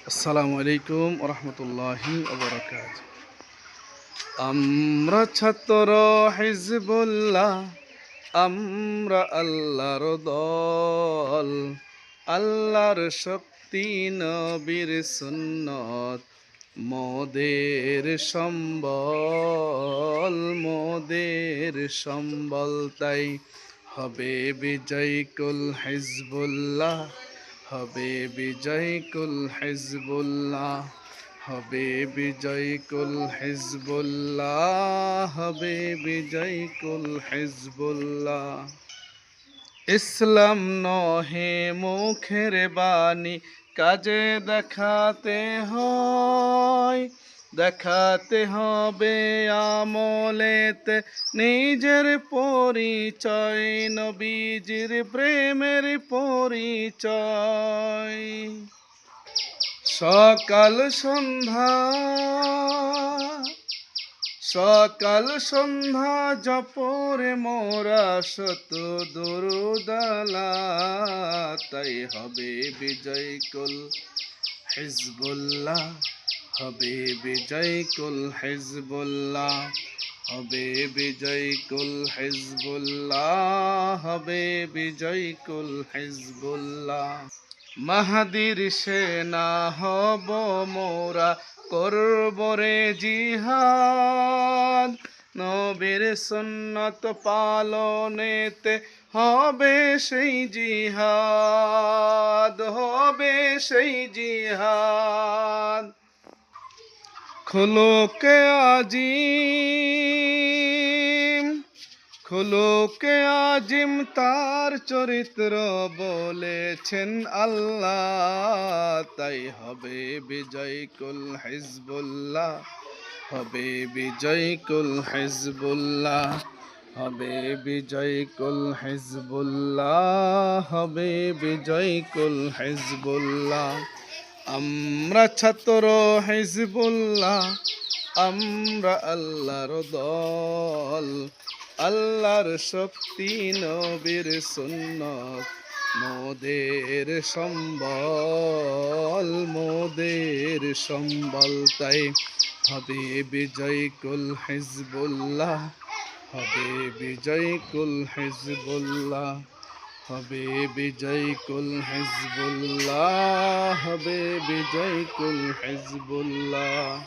আসসালামু আলাইকুম রহমতুল্লাহি ওবরাকাত। আমরা ছাত্র হিজবুল্লাহ, আমরা আল্লাহর দল। আল্লাহর শক্তি নবীর সুন্নত, মোদের সম্বল, মোদের সম্বল। তাই হবে বিজয় কুল হিজবুল্লাহ, হবে বিজয় কুল হিজবুল্লাহ, হবে বিজয় কুল হিজবুল্লাহ, হবে বিজয় কুল হিজবুল্লাহ। ইসলাম নহে মুখের বাণী, কাজে দেখাতে হয়, দেখাতে হবে আমলেতে নিজের পরিচয়, নবীজির প্রেমের পরিচয়। সকাল সন্ধ্যা, সকাল সন্ধ্যা জপরে মোরা শত দুরুদালা। তাই হবে বিজয় কুল হিজবুল্লাহ, হবে বিজয় কুল হিজবুল্লাহ, হবে বিজয় কুল হিজবুল্লাহ, হবে বিজয় কুল হিজবুল্লাহ। মাহাদির সেনা হব মোরা, করব রে জিহাদ, নবীর সুন্নত পালনেতে হবে সেই জিহাদ, হবে সেই জিহাদ। খোলকে আজিম, খোলকে আজিম তার চরিত্র বলেছেন আল্লাহ। তাই হবে বিজয় কুল হিজবুল্লাহ, হবে বিজয় কুল হিজবুল্লাহ, হবে বিজয় কুল হিজবুল্লাহ, হবে বিজয় কুল হিজবুল্লাহ। আমরা ছাত্র হিজবুল্লাহ, আমরা আল্লাহর দল। আল্লাহর শক্তি নবীর সুন্নত, মোদের সম্বল, মোদের সম্বল। তাই হবে বিজয় কুল হিজবুল্লাহ, হবে বিজয় কুল হিজবুল্লাহ, হবে বিজয় কুল হিজবুল্লাহ, হবে বিজয় কুল হিজবুল্লাহ।